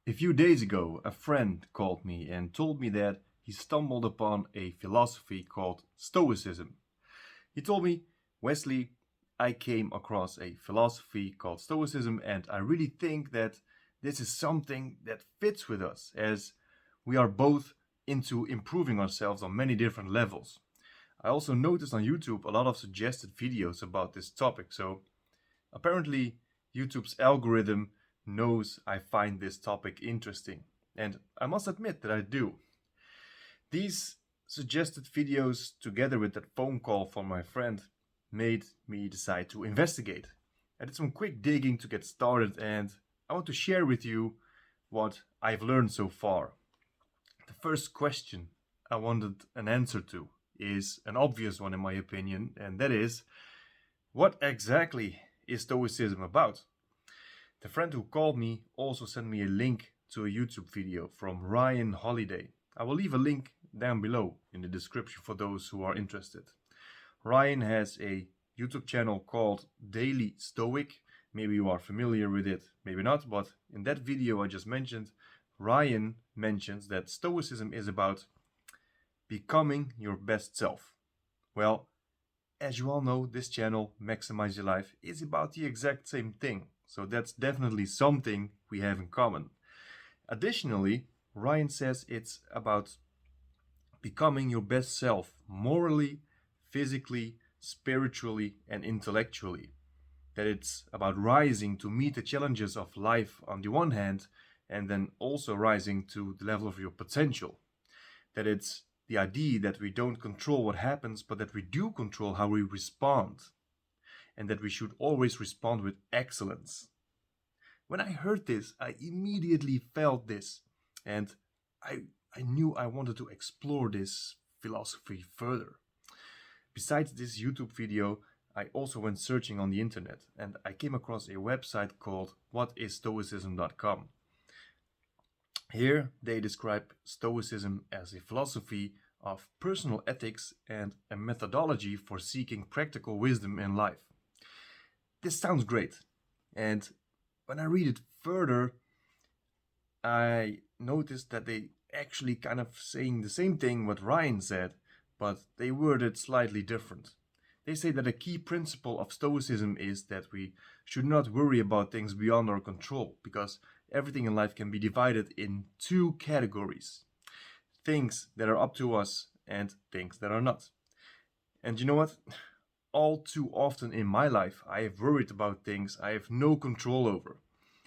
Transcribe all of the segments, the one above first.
A few days ago, a friend called me and told me that he stumbled upon a philosophy called Stoicism. He told me, Wesley, I came across a philosophy called Stoicism, and I really think that this is something that fits with us, as we are both into improving ourselves on many different levels. I also noticed on YouTube a lot of suggested videos about this topic, so apparently YouTube's algorithm knows I find this topic interesting, and I must admit that I do. These suggested videos, together with that phone call from my friend, made me decide to investigate. I did some quick digging to get started, and I want to share with you what I've learned so far. The first question I wanted an answer to is an obvious one in my opinion, and that is, what exactly is Stoicism about? The friend who called me also sent me a link to a YouTube video from Ryan Holiday. I will leave a link down below in the description for those who are interested. Ryan has a YouTube channel called Daily Stoic. Maybe you are familiar with it, maybe not, but in that video I just mentioned, Ryan mentions that Stoicism is about becoming your best self. Well, as you all know, this channel, Maximize Your Life, is about the exact same thing. So that's definitely something we have in common. Additionally, Ryan says it's about becoming your best self morally, physically, spiritually, and intellectually. That it's about rising to meet the challenges of life on the one hand, and then also rising to the level of your potential. That it's the idea that we don't control what happens, but that we do control how we respond, and that we should always respond with excellence. When I heard this, I immediately felt this, and I knew I wanted to explore this philosophy further. Besides this YouTube video, I also went searching on the internet, and I came across a website called whatisstoicism.com. Here they describe Stoicism as a philosophy of personal ethics and a methodology for seeking practical wisdom in life. This sounds great, and when I read it further, I noticed that they actually kind of saying the same thing what Ryan said, but they word it slightly different. They say that a key principle of Stoicism is that we should not worry about things beyond our control, because everything in life can be divided in two categories: things that are up to us and things that are not. And you know what? All too often in my life, I have worried about things I have no control over.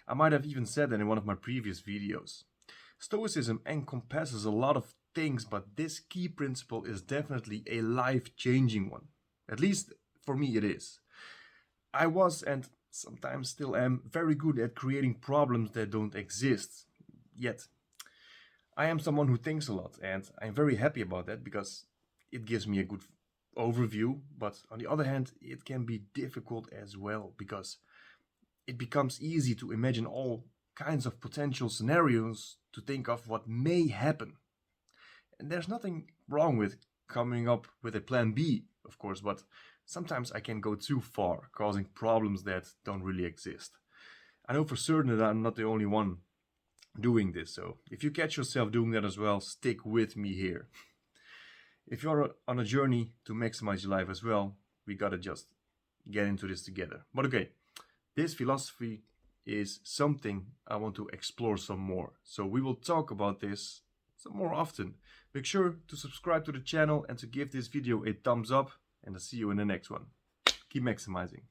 I might have even said that in one of my previous videos. Stoicism encompasses a lot of things, but this key principle is definitely a life-changing one. At least for me it is. I was, and sometimes still am, very good at creating problems that don't exist yet. I am someone who thinks a lot, and I'm very happy about that because it gives me a good overview, but on the other hand, it can be difficult as well because it becomes easy to imagine all kinds of potential scenarios to think of what may happen. And there's nothing wrong with coming up with a plan B, of course, but sometimes I can go too far, causing problems that don't really exist. I know for certain that I'm not the only one doing this, so if you catch yourself doing that as well, stick with me here. If you're on a journey to maximize your life as well, we gotta just get into this together. But okay, this philosophy is something I want to explore some more. So we will talk about this some more often. Make sure to subscribe to the channel and to give this video a thumbs up, and I'll see you in the next one. Keep maximizing.